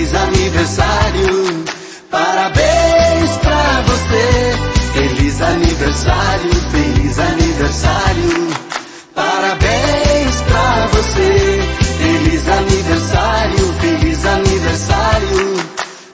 feliz aniversário. Parabéns pra você, feliz aniversário, feliz aniversário. Parabéns pra você, feliz aniversário, feliz aniversário.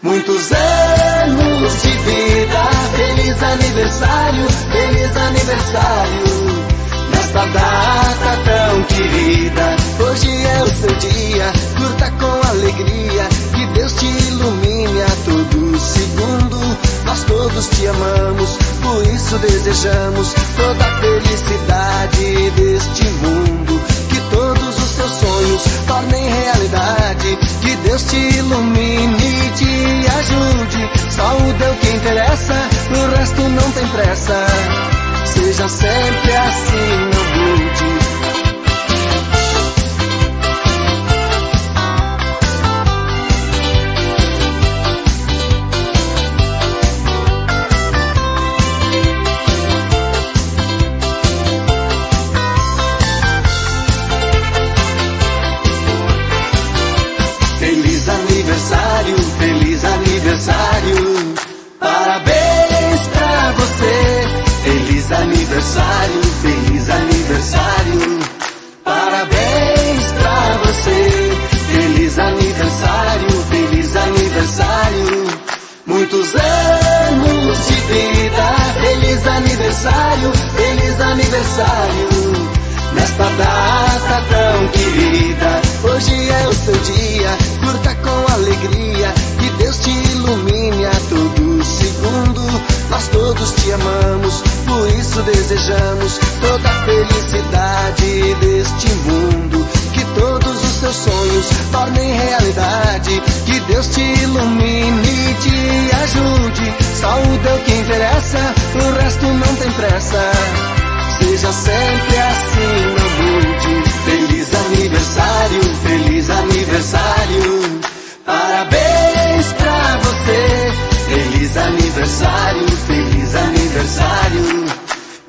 Muitos anos de vida, feliz aniversário, feliz aniversário. Nesta data tão querida, hoje é o seu dia, curta com alegria, que Deus te ilumine a todo segundo. Nós todos te amamos, por isso desejamos toda a felicidade deste mundo. Que todos os seus sonhos tornem realidade, que Deus te ilumine e te ajude. Saúde é o que interessa, o resto não tem pressa. Seja sempre assim, não mude. Feliz aniversário, feliz aniversário. Parabéns pra você. Feliz aniversário, feliz aniversário. Parabéns pra você. Feliz aniversário, feliz aniversário. Muitos anos de vida, feliz aniversário, feliz aniversário. Nesta data tão querida, hoje é o seu dia, curta com alegria, que Deus te ilumine a todo segundo. Nós todos te amamos, por isso desejamos toda a felicidade deste mundo. Que todos os seus sonhos tornem realidade, que Deus te ilumine e te ajude. Saúde é o que interessa, o resto não tem pressa. Seja sempre assim, não mude. Feliz aniversário, feliz aniversário. Parabéns pra você. Feliz aniversário, feliz aniversário.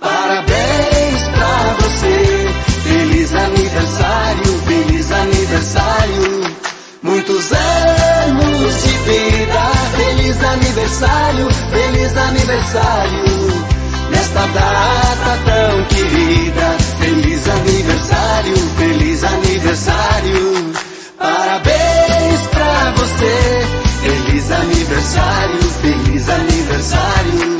Parabéns pra você. Feliz aniversário, feliz aniversário. Muitos anos de vida, feliz aniversário, feliz aniversário. Nesta data tão querida, feliz aniversário, feliz aniversário. Parabéns pra você, feliz aniversário, feliz aniversário.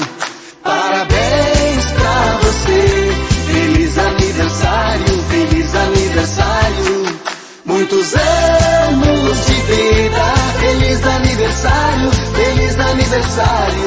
Parabéns pra você, feliz aniversário, feliz aniversário. Muitos anos de vida, feliz aniversário, feliz aniversário.